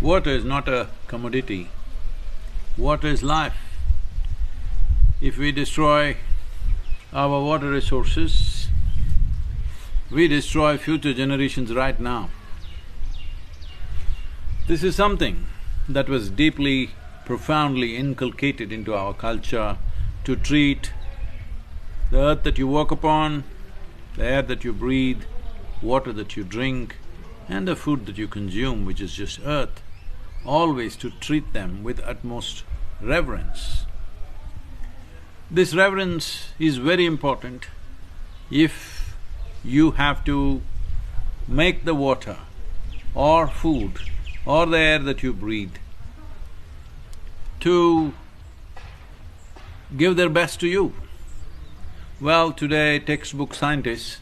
Water is not a commodity, water is life. If we destroy our water resources, we destroy future generations right now. This is something that was deeply, profoundly inculcated into our culture to treat the earth that you walk upon, the air that you breathe, water that you drink, and the food that you consume, which is just earth, always to treat them with utmost reverence. This reverence is very important if you have to make the water or food or the air that you breathe to give their best to you. Well, today textbook scientists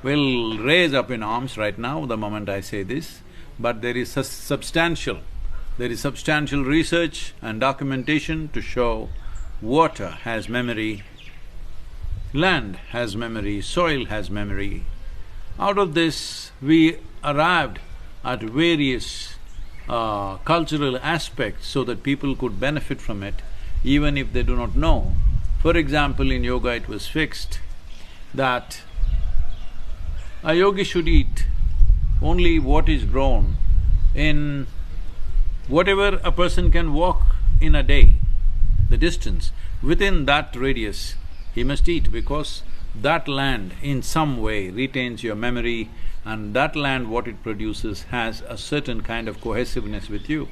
will raise up in arms right now the moment I say this, but there is substantial research and documentation to show water has memory, land has memory, soil has memory. Out of this, we arrived at various cultural aspects so that people could benefit from it even if they do not know. For example, in yoga it was fixed that a yogi should eat only what is grown in whatever a person can walk in a day, the distance, within that radius he must eat, because that land in some way retains your memory, and that land, what it produces, has a certain kind of cohesiveness with you.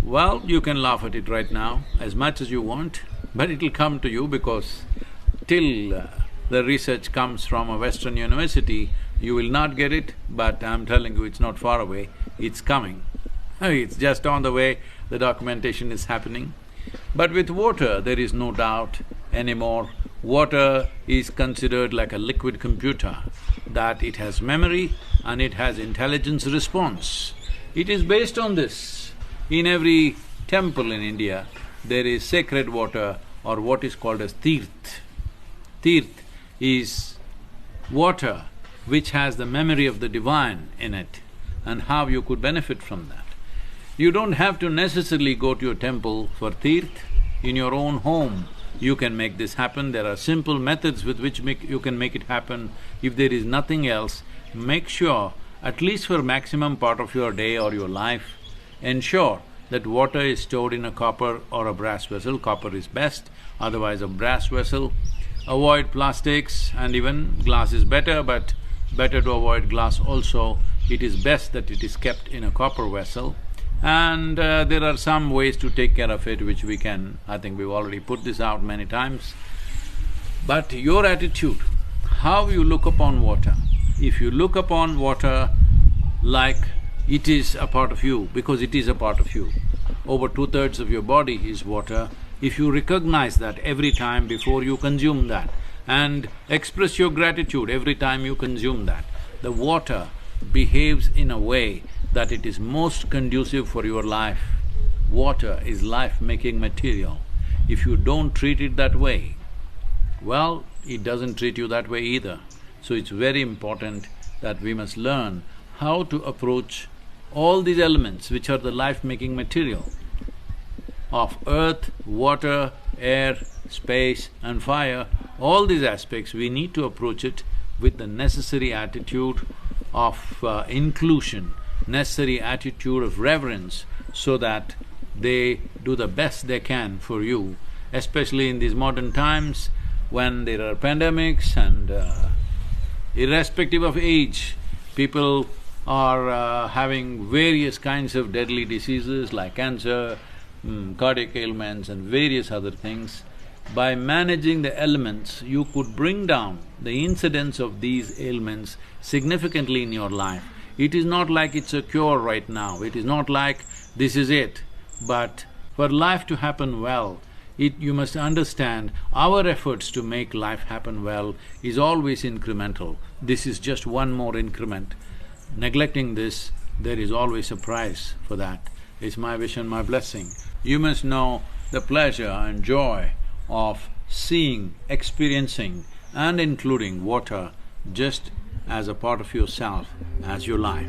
Well, you can laugh at it right now as much as you want, but it'll come to you because till the research comes from a Western university, you will not get it, but I'm telling you, it's not far away, it's coming. It's just on the way, the documentation is happening. But with water, there is no doubt anymore. Water is considered like a liquid computer, that it has memory and it has intelligence response. It is based on this. In every temple in India, there is sacred water or what is called as tirth. Tirth is water which has the memory of the divine in it, and how you could benefit from that. You don't have to necessarily go to your temple for tirth. In your own home, you can make this happen. There are simple methods with which you can make it happen. If there is nothing else, make sure, at least for maximum part of your day or your life, ensure that water is stored in a copper or a brass vessel. Copper is best, otherwise a brass vessel. Avoid plastics, and even glass is better, but better to avoid glass also. It is best that it is kept in a copper vessel. And there are some ways to take care of it which we can… I think we've already put this out many times. But your attitude, how you look upon water, if you look upon water like it is a part of you, because it is a part of you, over 2/3 of your body is water, if you recognize that every time before you consume that and express your gratitude every time you consume that, the water behaves in a way that it is most conducive for your life. Water is life-making material. If you don't treat it that way, well, it doesn't treat you that way either. So it's very important that we must learn how to approach all these elements which are the life-making material of earth, water, air, space and fire. All these aspects, we need to approach it with the necessary attitude of inclusion, necessary attitude of reverence, so that they do the best they can for you, especially in these modern times when there are pandemics and irrespective of age, people are having various kinds of deadly diseases like cancer, cardiac ailments and various other things. By managing the elements, you could bring down the incidence of these ailments significantly in your life. It is not like it's a cure right now, it is not like this is it. But for life to happen well, you must understand our efforts to make life happen well is always incremental. This is just one more increment. Neglecting this, there is always a price for that. It's my wish and my blessing. You must know the pleasure and joy of seeing, experiencing and including water just as a part of yourself, as your life.